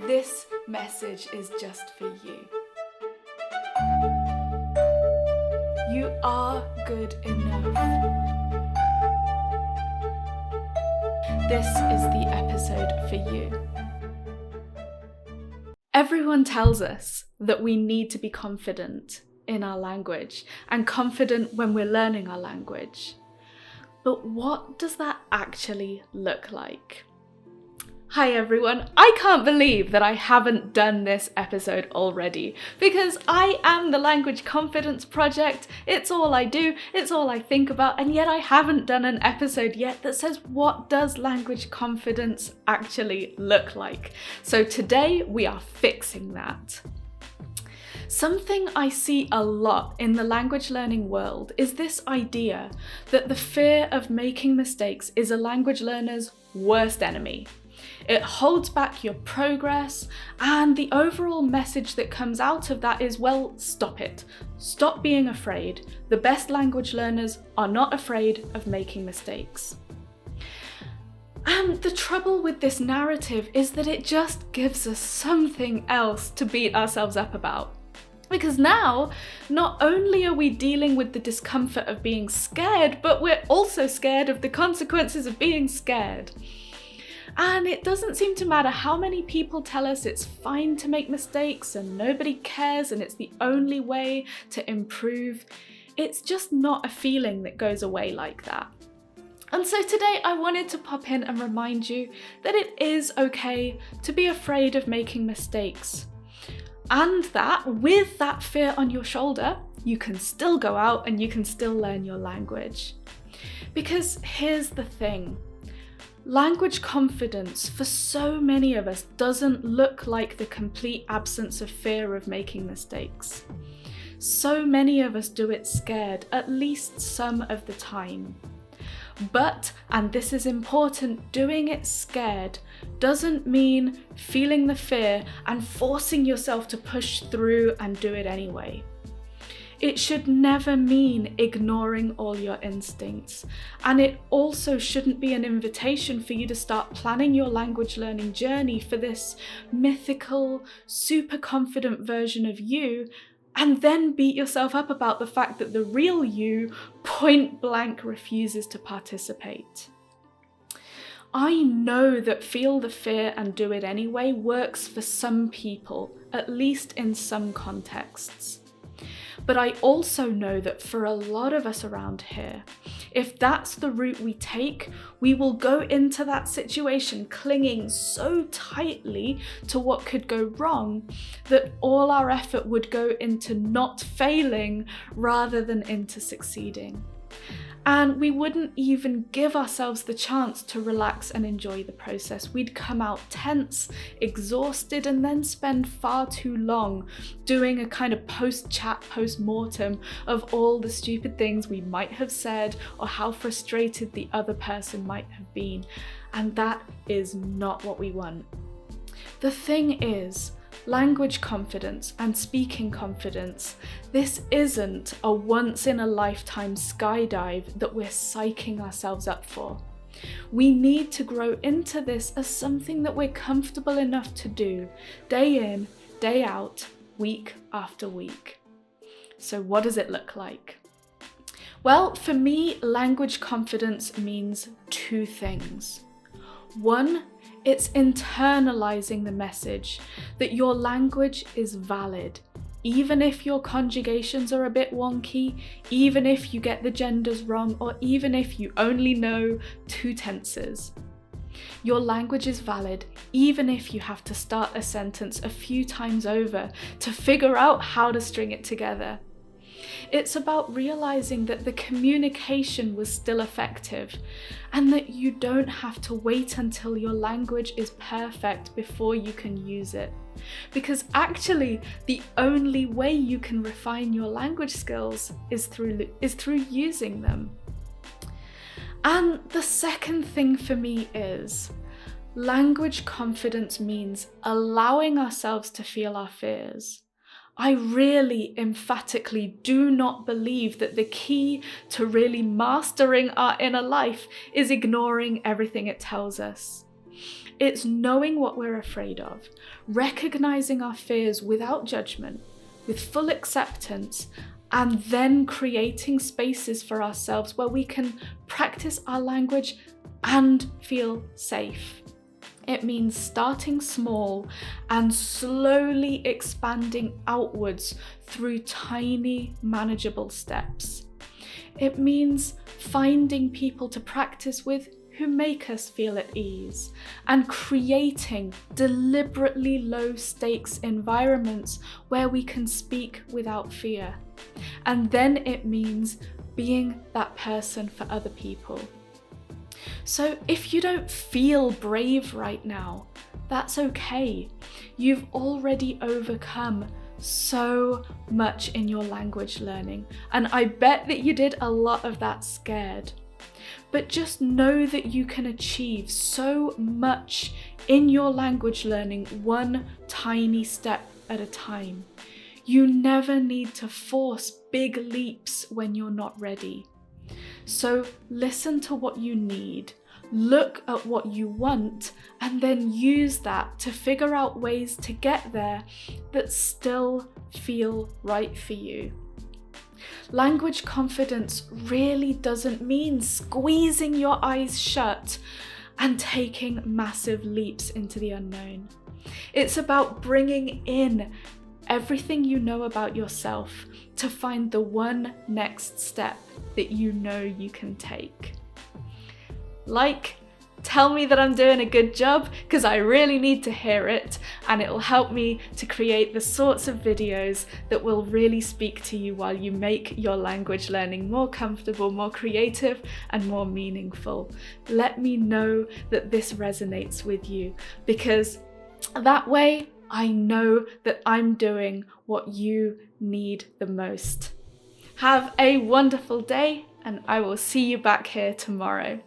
This message is just for you. You are good enough. This is the episode for you. Everyone tells us that we need to be confident in our language and confident when we're learning our language. But what does that actually look like? Hi everyone, I can't believe that I haven't done this episode already because I am the Language Confidence Project. It's all I do, it's all I think about, and yet I haven't done an episode yet that says what does language confidence actually look like. So today we are fixing that. Something I see a lot in the language learning world is this idea that the fear of making mistakes is a language learner's worst enemy. It holds back your progress, and the overall message that comes out of that is, well, stop it. Stop being afraid. The best language learners are not afraid of making mistakes. And the trouble with this narrative is that it just gives us something else to beat ourselves up about. Because now, not only are we dealing with the discomfort of being scared, but we're also scared of the consequences of being scared. And it doesn't seem to matter how many people tell us it's fine to make mistakes and nobody cares and it's the only way to improve. It's just not a feeling that goes away like that. And so today I wanted to pop in and remind you that it is okay to be afraid of making mistakes. And that with that fear on your shoulder, you can still go out and you can still learn your language. Because here's the thing. Language confidence for so many of us doesn't look like the complete absence of fear of making mistakes. So many of us do it scared, at least some of the time. But, and this is important, doing it scared doesn't mean feeling the fear and forcing yourself to push through and do it anyway. It should never mean ignoring all your instincts, and it also shouldn't be an invitation for you to start planning your language learning journey for this mythical, super confident version of you, and then beat yourself up about the fact that the real you point blank refuses to participate. I know that feel the fear and do it anyway works for some people, at least in some contexts. But I also know that for a lot of us around here, if that's the route we take, we will go into that situation clinging so tightly to what could go wrong that all our effort would go into not failing rather than into succeeding. And we wouldn't even give ourselves the chance to relax and enjoy the process. We'd come out tense, exhausted, and then spend far too long doing a kind of post-chat, post-mortem of all the stupid things we might have said or how frustrated the other person might have been. And that is not what we want. The thing is, language confidence and speaking confidence, this isn't a once-in-a-lifetime skydive that we're psyching ourselves up for. We need to grow into this as something that we're comfortable enough to do, day in, day out, week after week. So what does it look like? Well, for me, language confidence means two things. One, it's internalizing the message that your language is valid, even if your conjugations are a bit wonky, even if you get the genders wrong, or even if you only know 2 tenses. Your language is valid, even if you have to start a sentence a few times over to figure out how to string it together. It's about realizing that the communication was still effective and that you don't have to wait until your language is perfect before you can use it. Because actually, the only way you can refine your language skills is through using them. And the second thing for me is language confidence means allowing ourselves to feel our fears. I really emphatically do not believe that the key to really mastering our inner life is ignoring everything it tells us. It's knowing what we're afraid of, recognizing our fears without judgment, with full acceptance, and then creating spaces for ourselves where we can practice our language and feel safe. It means starting small and slowly expanding outwards through tiny, manageable steps. It means finding people to practice with who make us feel at ease, and creating deliberately low-stakes environments where we can speak without fear. And then it means being that person for other people. So if you don't feel brave right now, that's okay. You've already overcome so much in your language learning, and I bet that you did a lot of that scared. But just know that you can achieve so much in your language learning one tiny step at a time. You never need to force big leaps when you're not ready. So listen to what you need, look at what you want, and then use that to figure out ways to get there that still feel right for you. Language confidence really doesn't mean squeezing your eyes shut and taking massive leaps into the unknown. It's about bringing in everything you know about yourself to find the one next step that you know you can take. Tell me that I'm doing a good job, because I really need to hear it, and it will help me to create the sorts of videos that will really speak to you while you make your language learning more comfortable, more creative, and more meaningful. Let me know that this resonates with you, because that way I know that I'm doing what you need the most. Have a wonderful day, and I will see you back here tomorrow.